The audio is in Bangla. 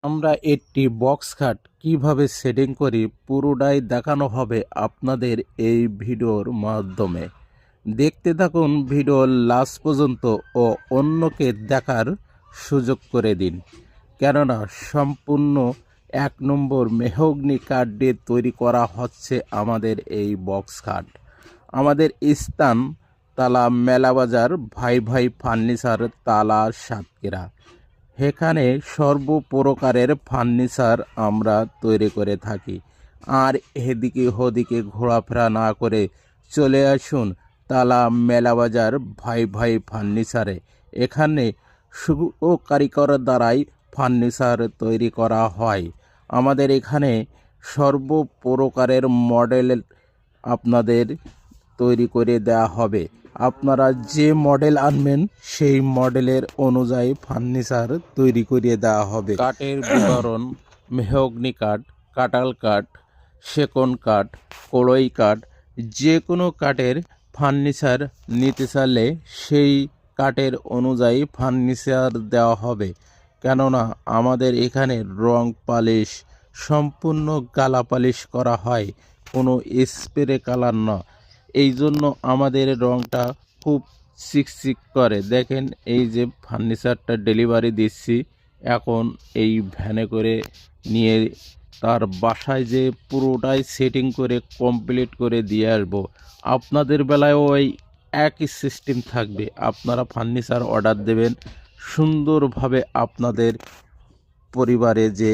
আমরা একটি বক্স খাট কিভাবে সেটিং করি পুরোটাই দেখানো হবে আপনাদের এই ভিডিওর মাধ্যমে। দেখতে থাকুন ভিডিও লাস্ট পর্যন্ত ও অন্যকে দেখার সুযোগ করে দিন, কেননা সম্পূর্ণ 1 নম্বর মেহগনি কাঠ দিয়ে তৈরি করা হচ্ছে আমাদের এই বক্স খাট। আমাদের স্থান তালা মেলাবাজার ভাই ভাই ফার্নিচার তালা সাতক্ষীরা। এখানে সর্বপ্রকারের ফার্নিচার আমরা তৈরি করে থাকি। আর এদিকে ওদিকে ঘোরাফেরা না করে চলে আসুন তালা মেলাবাজার ভাই ভাই ফার্নিচারে। এখানে কারিগর দ্বারাই ফার্নিচার তৈরি করা হয়। আমাদের এখানে সর্বপ্রকারের মডেল আপনাদের তৈরি করে দেওয়া হবে। আপনারা যে মডেল আনবেন সেই মডেলের অনুযায়ী ফার্নিচার তৈরি করে দেওয়া হবে। কাঠের বিবরণ: মেহগনি কাঠ, কাঁঠাল কাঠ, সেগুন কাঠ, কড়ই কাঠ। যে কোনো কাঠের ফার্নিচার নিতে চাইলে সেই কাঠের অনুযায়ী ফার্নিচার দেওয়া হবে। কেননা আমাদের এখানে রং পালিশ সম্পূর্ণ কালা পালিশ করা হয়, কোনো স্প্রে কালার না। এই জন্য আমাদের রংটা খুব চিকচিক করে। দেখেন, এই যে ফার্নিচারটা ডেলিভারি দিচ্ছি, এখন এই ভ্যানে করে নিয়ে তার বাসায় যে পুরোটাই সেটিং করে কমপ্লিট করে দিয়ে আসবো। আপনাদের বেলায়ও ওই একই সিস্টেম থাকবে। আপনারা ফার্নিচার অর্ডার দেবেন, সুন্দরভাবে আপনাদের পরিবারে যে